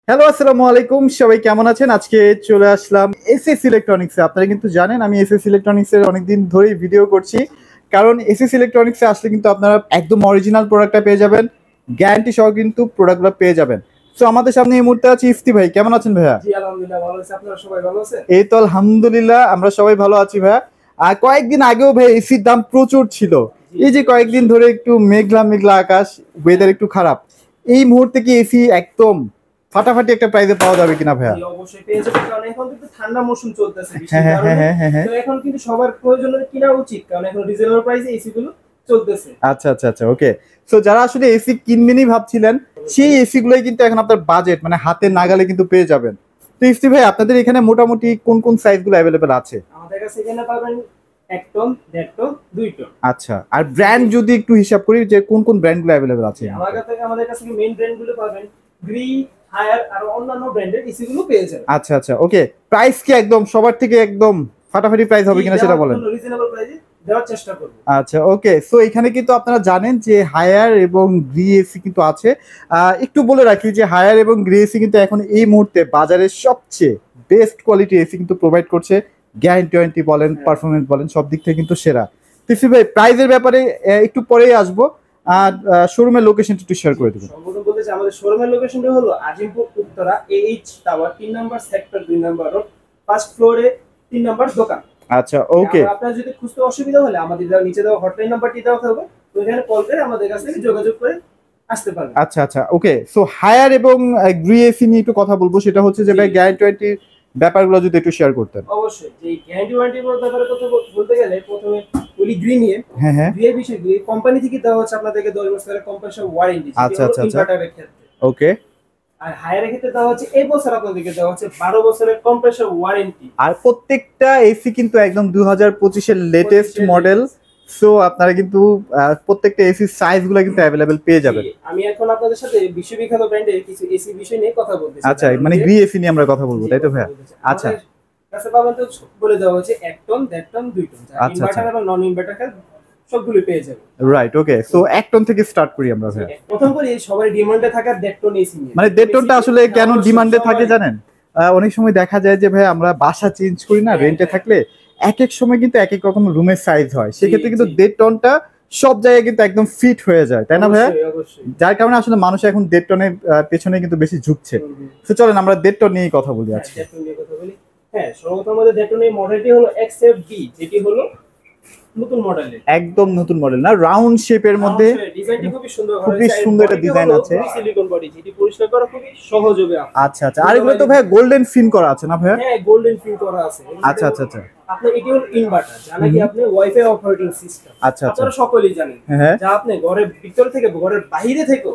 Hello, আসসালামু আলাইকুম। সবাই কেমন আছেন? আজকে চলে আসলাম এসএস ইলেকট্রনিক্সে। আপনারা কিন্তু জানেন আমি এসএস ইলেকট্রনিক্সের অনেকদিন ধরেই ভিডিও করছি। কারণ এসএস ইলেকট্রনিক্সে আসলে কিন্তু আপনারা একদম অরিজিনাল প্রোডাক্টটা পেয়ে যাবেন। গ্যারান্টি সহ কিন্তু প্রোডাক্টগুলো পেয়ে যাবেন। সো আমাদের সামনে এই মুহূর্তে আছে ইফতি ভাই। কেমন আছেন ভাইয়া? জি আলহামদুলিল্লাহ ভালো আছি। আপনারা সবাই ভালো আছেন? এই তো আলহামদুলিল্লাহ আমরা সবাই ভালো আছি ভাইয়া। আর কয়েকদিন আগেও ভাই এসির দাম প্রচুর ছিল। এই যে কয়েকদিন ধরে একটু মেঘলা মেঘলা আকাশ, ওয়েদার একটু খারাপ। এই মুহূর্তে কি এসি একদম ফাটাফাটি একটা প্রাইসে পাওয়া যাবে কিনা ভাইয়া? জি অবশ্যই পেয়ে যাবেন, কারণ এখন কিন্তু ঠান্ডা মৌসুম চলতেছে হ্যাঁ বৃষ্টির হ্যাঁ হ্যাঁ কারণে। হ্যাঁ হ্যাঁ হ্যাঁ। তো এখন কিন্তু সবার প্রয়োজনে কিনা উচিত, কারণ এখন রিজনেবল প্রাইসে এসি গুলো চলতেছে। আচ্ছা আচ্ছা আচ্ছা, ওকে। সো যারা আসলে এসি কিনবেনই ভাবছিলেন, সেই এসি গুলোই কিন্তু এখন আপনার বাজেট মানে হাতের নাগালে কিন্তু পেয়ে যাবেন। তো ইফতি ভাই, আপনাদের এখানে মোটামুটি কোন কোন সাইজ গুলো অ্যাভেলেবেল আছে? আমাদের কাছে এখানে পাবেন 1 টন, 1.5 টন, 2 টন। আচ্ছা, আর ব্র্যান্ড যদি একটু হিসাব করি যে কোন কোন ব্র্যান্ড গুলো অ্যাভেলেবেল আছে? আমাদের কাছে মেইন ব্র্যান্ড গুলো পাবেন গ্রি, হায়ার আর অন্যান্য ব্র্যান্ডের এসি গুলো পেয়ে যাবেন। আচ্ছা আচ্ছা, ওকে। প্রাইস কি একদম সবার থেকে একদম ফাটাফাটি প্রাইস হবে কিনা সেটা বলেন। রিজনেবল প্রাইসে দেওয়ার চেষ্টা করব। আচ্ছা, ওকে। সো এখানে কিন্তু আপনারা জানেন যে হায়ার এবং গ্রি এসি কিন্তু আছে। একটু বলে রাখি যে হায়ার এবং গ্রি এসি কিন্তু এখন এই মুহূর্তে বাজারের সবচেয়ে বেস্ট কোয়ালিটি এসি কিন্তু প্রোভাইড করছে। গ্যারান্টি ওয়ারেন্টি বলেন, পারফরমেন্স বলেন, সব দিক থেকে কিন্তু সেরা। তিফি ভাই, প্রাইসের ব্যাপারে একটু পরেই আসবো। আর শোরুমের লোকেশনটা একটু শেয়ার করে দেবেন। সর্বপ্রথম বলতে চাই আমাদের শোরুমের লোকেশনটা হলো আজিমপুর উত্তরা এইচ টাওয়ার 3 নম্বর সেক্টর 2 নম্বর রোড, ফার্স্ট ফ্লোরে 3 নম্বর দোকান। আচ্ছা, ওকে। আপনার যদি খুঁজতে অসুবিধা হলে আমাদের নিচে দেওয়া হটলাইন নাম্বারটি দেওয়া থাকবে, তো এখানে কল করে আমাদের কাছ থেকে যোগাযোগ করে আসতে পারবেন। আচ্ছা আচ্ছা, ওকে। সো হায়ার এবং গ্রি এসি নিয়ে একটু কথা বলবো। সেটা হচ্ছে যে ভাই গ্যারান্টি ওয়ারেন্টির ব্যাপারগুলো যদি একটু শেয়ার করতেন। অবশ্যই যে গ্যারান্টি ওয়ারেন্টির ব্যাপারে কথা বলতে গেলে প্রথমে বলি গ্রি নিয়ে। হ্যাঁ হ্যাঁ, গ্রি এর বিষয়ে গ্রি কোম্পানি থেকে দেওয়া হচ্ছে আপনাদেরকে 10 বছরের কম্প্রেসর ওয়ারেন্টি, আচ্ছা যেটা আচ্ছা আচ্ছা, ইনভার্টারের ক্ষেত্রে। ওকে। আর হায়ারের ক্ষেত্রে দেওয়া হচ্ছে এই বছর আপনাদেরকে দেওয়া হচ্ছে 12 বছরের কম্প্রেসর ওয়ারেন্টি। আর প্রত্যেকটা এসি কিন্তু একদম 2025-এর লেটেস্ট মডেল। সো আপনারা কিন্তু প্রত্যেকটা এসি সাইজগুলো কিন্তু অ্যাভেলেবেল পেয়ে যাবেন। আমি এখন আপনাদের সাথে বিশ্ববিখ্যাত ব্র্যান্ডের কিছু এসি বিষয় নিয়ে কথা বলতে চাই। আচ্ছা, মানে গ্রি এসি নিয়ে আমরা কথা বলবো, তাই তো ভাইয়া? আচ্ছা কাছে পাবেন তো বলে দেওয়া হচ্ছে 1 টন, 1.5 টন, 2 টন। আচ্ছা ইনভার্টার এবং নন ইনভার্টার সবগুলো পেয়ে যাবেন। রাইট, ওকে। সো 1 টন থেকে স্টার্ট করি আমরা ভাইয়া। প্রথম করে সবার ডিমান্ডে থাকা 1.5 টন এসি নিয়ে। মানে 1.5 টনটা আসলে কেন ডিমান্ডে থাকে জানেন? অনেক সময় দেখা যায় যে ভাই আমরা বাসা চেঞ্জ করি না, রেন্টে থাকলে এক এক সময় কিন্তু এক এক রকম রুমের সাইজ হয়। সেক্ষেত্রে কিন্তু 1.5 টনটা সব জায়গায় কিন্তু একদম ফিট হয়ে যায়, তাই না ভাইয়া? যার কারণে আসলে মানুষ এখন 1.5 টনের পেছনে কিন্তু বেশি ঝুঁকছে। তো চলেন আমরা 1.5 টন নিয়েই কথা বলি আজকে। হ্যাঁ, সর্বপ্রথম আমাদের 1.5 টনের মডেলটি হলো XFB, যেটি হলো নতুন মডেলের, একদম নতুন মডেল না, রাউন্ড শেপের মধ্যে ডিজাইনটি খুবই সুন্দর, খুবই সুন্দর একটা ডিজাইন আছে। সিলিকন বডি, যেটি পরিষ্কার করা খুবই সহজ হবে। আচ্ছা আচ্ছা, আর এগুলো তো ভাই গোল্ডেন ফিন করা আছে না ভাইয়া? হ্যাঁ, গোল্ডেন ফিল করা আছে। আচ্ছা আচ্ছা আচ্ছা, আপনি এটি হলো ইনভার্টার, যা নাকি আপনি ওয়াইফাই অপারেটিং সিস্টেম। আচ্ছা আচ্ছা, আপনারা সকলেই জানেন, হ্যাঁ, যা আপনি ঘরের ভিতর থেকে ঘরের বাইরে থেকে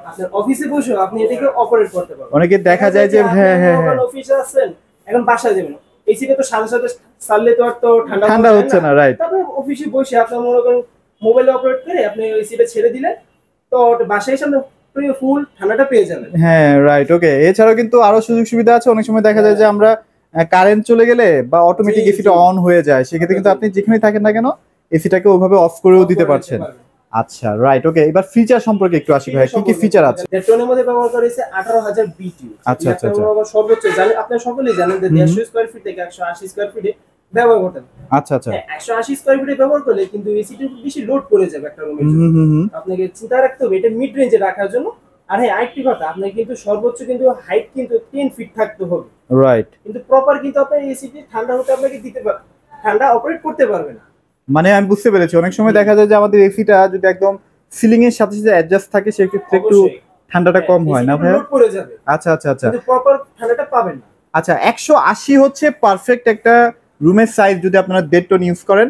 আপনার অফিসে বসে আপনি এটাকে অপারেট করতে পারবেন। অনেকে দেখা যায় যে হ্যাঁ হ্যাঁ হ্যাঁ, অফিসে আছেন, এখন বাসায় যাবেন, এসিটা তো সাথে সাথে চাললে তো আর তো ঠান্ডা হচ্ছে না, রাইট। তবে অফিসে বসে আপনি মনে করেন মোবাইলে অপারেট করে আপনি এসিটা ছেড়ে দিলেন, তো বাসায় এসে আপনি ফুল ঠান্ডাটা পেয়ে যাবেন। হ্যাঁ রাইট, ওকে। এছাড়াও কিন্তু আরো সুযোগ সুবিধা আছে। অনেক সময় দেখা যায় যে আমরা কারেন্ট চলে গেলে বা অটোমেটিক এসিটা অন হয়ে যায়, সেক্ষেত্রে কিন্তু আপনি যেখানেই থাকেন না কেন এসিটাকে ওইভাবে অফ করেও দিতে পারছেন। আচ্ছা রাইট, ওকে। এবার ফিচার সম্পর্কে একটু আসি ভাই, কি কি ফিচার আছে? ডেটনের মধ্যে ব্যবহার করা হয়েছে 18,000 BTU। আচ্ছা আচ্ছা আচ্ছা, সর্বোচ্চ জানেন, আপনারা সকলেই জানেন যে 150 স্কয়ার ফিট থেকে 180 স্কয়ার ফিটে ব্যবহার করতে পারেন। আচ্ছা আচ্ছা, 180 স্কয়ার ফিটে ব্যবহার করলে কিন্তু এসিটা বেশি লোড করে যাবে একটা রুমের জন্য। আপনাকে চিন্তা রাখতে হবে এটা মিড রেঞ্জে রাখার জন্য। আর হ্যাঁ, আরেকটি কথা, আপনাকে কিন্তু সর্বোচ্চ কিন্তু হাইট কিন্তু 10 ফিট থাকতে হবে, রাইট। কিন্তু প্রপার কিন্তু আপনার এসিটি ঠান্ডা হতে আপনাকে দিতে পারবে, ঠান্ডা অপারেট করতে পারবে না। মানে আমি বুঝতে পেরেছি, অনেক সময় দেখা যায় যে আমাদের এসিটা যদি একদম সিলিং এর সাথে সাথে অ্যাডজাস্ট থাকে সেক্ষেত্রে একটু ঠান্ডাটা কম হয় না ভাই? লোড পড়ে যাবে। আচ্ছা আচ্ছা আচ্ছা, কিন্তু প্রপার ঠান্ডাটা পাবেন না। আচ্ছা, 180 হচ্ছে পারফেক্ট একটা রুমের সাইজ যদি আপনারা 1.5 টন ইউজ করেন।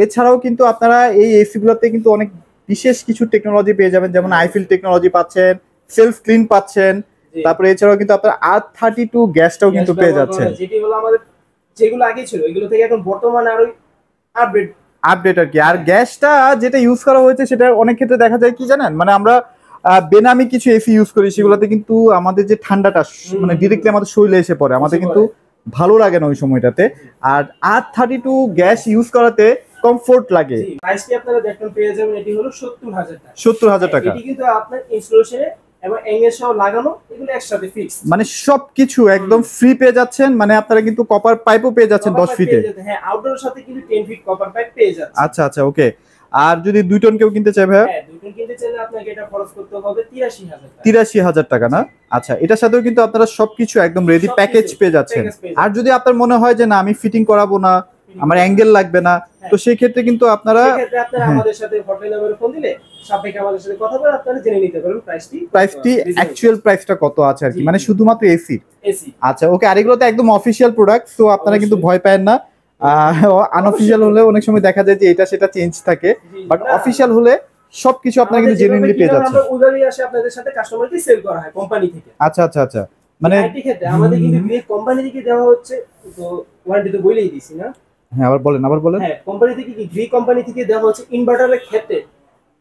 এছাড়াও কিন্তু আপনারা এই এসি গুলোতে কিন্তু অনেক বিশেষ কিছু টেকনোলজি পেয়ে যাবেন, যেমন আইফিল টেকনোলজি পাচ্ছেন, সেলফ ক্লিন পাচ্ছেন, তারপরে এছাড়াও কিন্তু আপনারা R32 গ্যাসটাও কিন্তু পেয়ে যাচ্ছেন, যেটি হলো আমাদের যেগুলো আগে ছিল এগুলো থেকে এখন বর্তমানে আরো আপডেট আর কি। আর গ্যাসটা যেটা ইউজ করা হয়েছে সেটা অনেক ক্ষেত্রে দেখা যায় কি জানেন, মানে আমরা বেনামি কিছু এসি ইউজ করি, সেগুলোতে কিন্তু আমাদের যে ঠান্ডাটা মানে ডিরেক্টলি আমাদের শরীরে এসে পড়ে, আমাদের কিন্তু ভালো লাগে না ওই সময়টাতে। আর R32 গ্যাস ইউজ করাতে কমফোর্ট লাগে। প্রাইসটি আপনারা দেখুন পেয়ে যাবেন, এটি হলো 70,000 টাকা। 70,000 টাকা। এটি কিন্তু আপনার ইনস্টলেশনে এবং এঙ্গেল সহ লাগানো, এগুলো একসাথে ফিক্স। মানে সবকিছু একদম ফ্রি পেয়ে যাচ্ছেন, মানে আপনারা কিন্তু কপার পাইপও পেয়ে যাচ্ছেন 10 ফিটে। হ্যাঁ, আউটডোরের সাথে কিন্তু 10 ফিট কপার পাইপ পেয়ে যাচ্ছে। আচ্ছা আচ্ছা, ওকে। আর যদি 2 টন কেউ কিনতে চায় ভাইয়া? হ্যাঁ, 2 টন কিনতে চাইলে আপনাকে এটা খরচ করতে হবে 83,000 টাকা। 83,000 টাকা না? আচ্ছা, এটার সাথেও কিন্তু আপনারা সবকিছু একদম রেডি সবকিছু প্যাকেজ পেয়ে যাচ্ছেন। প্যাকেজ পেয়ে যাচ্ছেন। আর যদি আপনার মনে হয় যে না আমি ফিটিং করাবো না, আমার অ্যাঙ্গেল লাগবে না, তো সেই ক্ষেত্রে কিন্তু আপনারা সেক্ষেত্রে আপনারা আমাদের সাথে হটলাইন নাম্বারে ফোন দিলে সাপেক্ষে আমাদের সাথে কথা বলে আপনারা জেনে নিতে পারবেন প্রাইসটি অ্যাকচুয়াল প্রাইসটা কত আছে আর কি, মানে শুধুমাত্র এসি। এসি। আচ্ছা, ওকে। আর এগুলো তো একদম অফিসিয়াল প্রোডাক্ট, তো আপনারা কিন্তু ভয় পায় না। আনঅফিসিয়াল হলে অনেক সময় দেখা যায় যে এটা সেটা চেঞ্জ থাকে, বাট অফিসিয়াল হলে সবকিছু আপনারা কিন্তু জেনুইনলি পেয়ে যাচ্ছেন। আমরা ওইভাবেই আসে আপনাদের সাথে কাস্টমারকে সেল করা হয় কোম্পানি থেকে। আচ্ছা আচ্ছা আচ্ছা, মানে আইটি ক্ষেত্রে আমাদের কিন্তু গ্রে কোম্পানি থেকে দেওয়া হচ্ছে, তো ওয়ারেন্টি তো বলেই দিছি না? হ্যাঁ, আবার বলেন। হ্যাঁ, কোম্পানি থেকে কি গ্রে কোম্পানি থেকে দেওয়া হচ্ছে ইনভার্টারের ক্ষেত্রে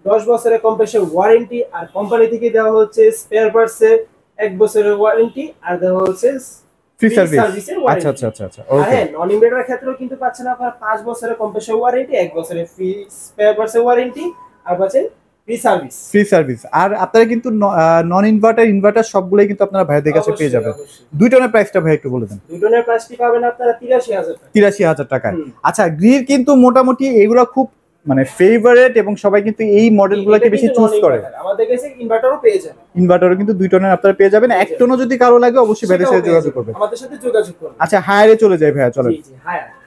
10 বছরের কম্প্রেসর ওয়ারেন্টি, আর কোম্পানি থেকে দেওয়া হচ্ছে স্পেয়ার পার্টসে 1 বছরের ওয়ারেন্টি, আর দেওয়া হচ্ছে ফ্রি সার্ভিস। সার্ভিসের আচ্ছা ওয়ারেন্টি। আচ্ছা আচ্ছা আচ্ছা, আর ওকে। হ্যাঁ, নন ইনভার্টারের ক্ষেত্রেও কিন্তু পাচ্ছেন আপনারা 5 বছরের কম্প্রেসর ওয়ারেন্টি, 1 বছরের ফ্রি স্পেয়ার পার্টসের ওয়ারেন্টি, আর পাচ্ছেন ফ্রি সার্ভিস। Free service. আর আপনারা কিন্তু নন ইনভার্টার সবগুলোই কিন্তু আপনারা ভাইদের কাছে পেয়ে যাবেন। 2 টনের প্রাইসটা ভাই একটু বলে দেন। 2 টনের প্রাইসটি পাবেন আপনারা 83,000 টাকা। 83,000 টাকায়। আচ্ছা, গ্রির কিন্তু মোটামুটি এগুলো খুব মানে ফেভারিট, এবং সবাই কিন্তু এই মডেলগুলোকে বেশি চুজ করে। আমাদের কাছে ইনভার্টারও পেয়ে যাবেন। ইনভার্টারও কিন্তু 2 টনের আপনারা পেয়ে যাবেন। 1 টনও যদি কারো লাগে অবশ্যই ভাইদের সাথে যোগাযোগ করবেন। আমাদের সাথে যোগাযোগ করুন। আচ্ছা, হায়ারে চলে যাই ভাইয়া, চলেন। জি জি,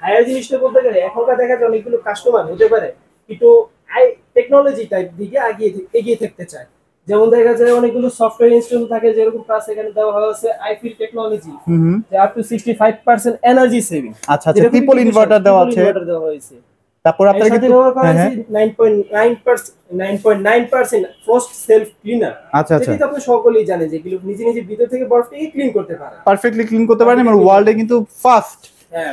হায়ার জিনিসটা বলতে গেলে এখনকার দেখা যায় অনেকগুলো কাস্টমার হতে পারে কিন্তু টেকনোলজি টাইপ দিকে এগিয়ে থাকতে চায়। যেমন দেখা যায় অনেকগুলো সফটওয়্যার ইনস্টল থাকে, যেরকম প্লাস এখানে দেওয়া হয়েছে আইফিল টেকনোলজি, যে আপ টু 65% এনার্জি সেভিং। আচ্ছা আচ্ছা, ট্রিপল ইনভার্টার দেওয়া আছে। তারপর আপনারা কিন্তু 9.9% ফ্রস্ট সেলফ ক্লিনার। আচ্ছা আচ্ছা, যেটা আপনি সকলেই জানেন যে এগুলো নিজে নিজে ভিতর থেকে বরফটাকে ক্লিন করতে পারে, পারফেক্টলি ক্লিন করতে পারেন, এবং ওয়ার্ল্ডে কিন্তু ফার্স্ট। হ্যাঁ,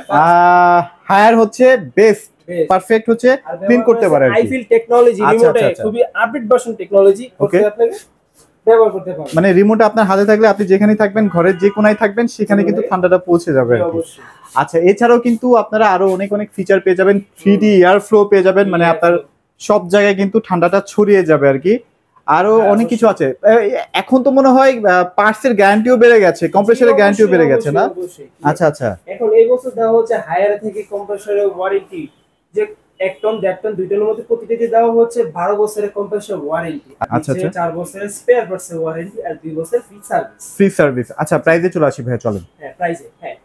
হায়ার হচ্ছে বেস্ট, পারফেক্ট হচ্ছে ক্লিন করতে পারে আর কি। আইফিল টেকনোলজি আচ্ছা, রিমোটে আচ্ছা। খুবই আপডেট ভার্সন টেকনোলজি করতে আপনাকে ব্যবহার করতে পারবেন। মানে রিমোট আপনার হাতে থাকলে আপনি যেখানেই থাকবেন, ঘরের যে কোনায় থাকবেন, সেখানে কিন্তু ঠান্ডাটা পৌঁছে যাবে আর কি। অবশ্যই। আচ্ছা, এছাড়াও কিন্তু আপনারা আরো অনেক অনেক ফিচার পেয়ে যাবেন। 3D এয়ার ফ্লো পেয়ে যাবেন, মানে আপনার সব জায়গায় কিন্তু ঠান্ডাটা ছড়িয়ে যাবে আর কি। আরো অনেক কিছু আছে। এখন তো মনে হয় পার্টসের গ্যারান্টিও বেড়ে গেছে, কম্প্রেসরের গ্যারান্টিও বেড়ে গেছে না? আচ্ছা আচ্ছা, এখন এই বছর দেওয়া হচ্ছে হায়ার থেকে কম্প্রেসরের ওয়ারেন্টি, যে 1 টন 1.5 টন 2 টনের মধ্যে প্রতিটাতে দেওয়া হচ্ছে 12 বছরের কম্প্রেসর ওয়ারেন্টি, আচ্ছা আচ্ছা, 4 বছরের স্পেয়ার পার্টসের ওয়ারেন্টি, আর 2 বছরের ফ্রি সার্ভিস। Free service. আচ্ছা, প্রাইসে চলে আসি ভাই, চলেন। হ্যাঁ, প্রাইসে। হ্যাঁ,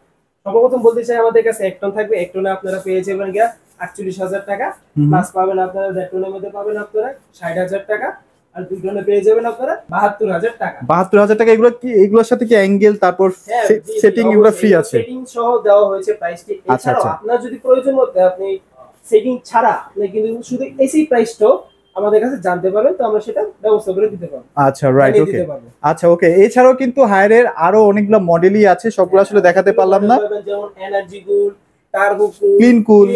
সর্বপ্রথম বলতে চাই আমাদের কাছে 1 টন থাকবে। 1 টনে আপনারা পেয়ে যাবেন 48,000 টাকা, প্লাস পাবেন আপনারা 1.5 টনের মধ্যে পাবেন আপনারা 60,000 টাকা, আর 2 টনে পেয়ে যাবেন আপনারা 72,000 টাকা। 72,000 টাকা। এগুলো কি, এগুলোর সাথে কি অ্যাঙ্গেল তারপর সেটিং এগুলো ফ্রি আছে? সেটিং সহ দেওয়া হয়েছে প্রাইসটি। এছাড়াও আপনার যদি প্রয়োজন মতে আপনি সেটিং ছাড়া আপনি কিন্তু শুধু এসি প্রাইসটাও আমাদের কাছে জানতে পারবেন, তো আমরা সেটা ব্যবস্থা করে দিতে পারবো। আচ্ছা, রাইট, ওকে। আচ্ছা, ওকে। এছাড়াও কিন্তু হায়ারের আরো অনেকগুলো মডেলই আছে, সবগুলো আসলে দেখাতে পারলাম না। যেমন এনার্জি কুল, টার্বো কুল, ক্লিন কুল,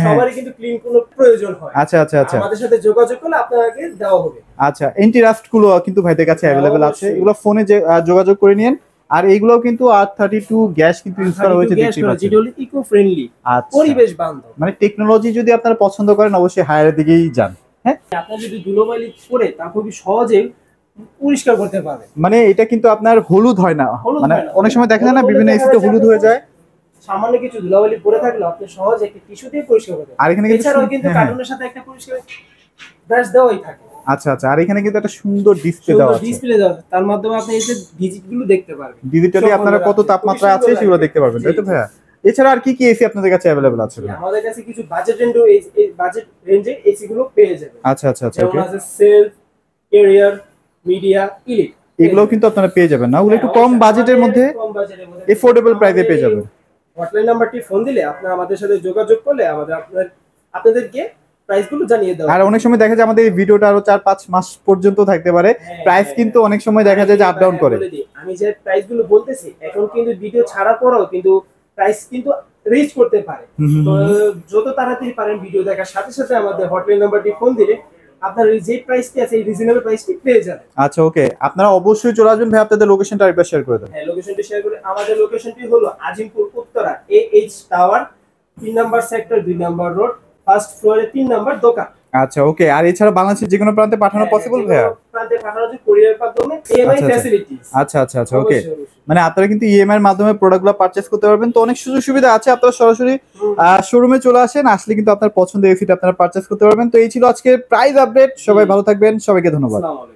সবারই কিন্তু ক্লিন কুলের প্রয়োজন হয়। আচ্ছা আচ্ছা আচ্ছা, আমাদের সাথে যোগাযোগ করলে আপনাকে দেওয়া হবে। আচ্ছা, এন্টি রাস্ট গুলো কিন্তু ভাইদের কাছে অ্যাভেলেবেল আছে, এগুলো ফোনে যোগাযোগ করে নিন। আর এইগুলো কিন্তু R32 গ্যাস কিন্তু ইনস্টল হয়েছে, দেখতে পাচ্ছেন, যেটা হলো ইকো ফ্রেন্ডলি, পরিবেশ বান্ধব। মানে টেকনোলজি যদি আপনারা পছন্দ করেন অবশ্যই হায়ারের দিকেই যান। হ্যাঁ, আপনি যদি ধুলোবালি পরে তা খুবই সহজে পরিষ্কার করতে পারবেন। মানে এটা কিন্তু আপনার হলুদ হয় না, মানে অনেক সময় দেখা যায় না বিভিন্ন এসিতে হলুদ হয়ে যায়, সামান্য কিছু ধুলাবালি পরে থাকলে আপনি সহজে একটা টিস্যু দিয়ে পরিষ্কার করতে পারবেন। আর এখানে এছাড়াও কিন্তু কার্টুনের সাথে একটা পরিষ্কার ব্রাশ দেওয়াই থাকে। আচ্ছা আচ্ছা, আর এখানে কিন্তু একটা সুন্দর ডিসপ্লে দেওয়া আছে, তার মাধ্যমে আপনি এই যে ডিজিটগুলো দেখতে পারবেন, ডিজিটালি আপনারা কত তাপমাত্রা আছে সেগুলো দেখতে পারবেন, তাই তো ভাইয়া? এছাড়া আর কি কি এসি আপনাদের কাছে अवेलेबल আছে? আমাদের কাছে কিছু বাজেট রেঞ্জে এসি গুলো পেয়ে যাবেন। আচ্ছা আচ্ছা আচ্ছা, যেমন আছে সেলফ, ক্যারিয়ার, মিডিয়া, ইলিট, এগুলো কিন্তু আপনারা পেয়ে যাবেন না? ওগুলো একটু কম বাজেটের মধ্যে, এফোর্ডেবল প্রাইসে পেয়ে যাবেন। হটলাইন নাম্বারটি ফোন দিলে আপনারা আমাদের সাথে যোগাযোগ করলে আপনাদেরকে প্রাইসগুলো জানিয়ে দেওয়া। আর অনেক সময় দেখা যায় আমাদের এই ভিডিওটা আরো 4-5 মাস পর্যন্ত থাকতে পারে, প্রাইস কিন্তু অনেক সময় দেখা যায় যে আপ ডাউন করে। আমি যে প্রাইসগুলো বলতেছি এখন কিন্তু ভিডিও ছাড়ার পরেও কিন্তু প্রাইস কিন্তু রিচ করতে পারে। তো যত তাড়াতাড়ি পারেন ভিডিও দেখার সাথে সাথে আমাদের হটলাইন নাম্বারটি ফোন দিলে আপনার যে প্রাইসটি আছে এই রিজনেবল প্রাইসটি পেয়ে যাবেন। আচ্ছা, ওকে। আপনারা অবশ্যই চলে আসবেন ভাই, আপনাদের লোকেশনটা আরেকবার শেয়ার করে দেন। হ্যাঁ, লোকেশনটি শেয়ার করে। আমাদের লোকেশনটি হলো Azimpur Uttara AH tower 3 number sector 2 number road, first ফ্লোরে 3 নাম্বার দোকান। আচ্ছা ওকে, আর এছাড়া বাংলাদেশের যে কোনো প্রান্তে পাঠানো পসিবল ভাইয়া? প্রান্তে পাঠানো যায় কুরিয়ার মাধ্যমে, ইএমআই আচ্ছা, আচ্ছা। ফ্যাসিলিটিস। আচ্ছা আচ্ছা আচ্ছা ওকে, অবশ্যই, অবশ্যই। মানে আপনারা কিন্তু ইএমআই এর মাধ্যমে প্রোডাক্টগুলো পারচেজ করতে পারবেন, তো অনেক সুযোগ সুবিধা আছে। আপনারা সরাসরি হুম, শোরুমে চলে আসেন, আসলে কিন্তু আপনার পছন্দের এসিটা আপনারা পারচেজ করতে পারবেন। তো এই ছিল আজকের প্রাইস আপডেট। সবাই জি। ভালো থাকবেন, সবাইকে ধন্যবাদ। আসসালামু আলাইকুম।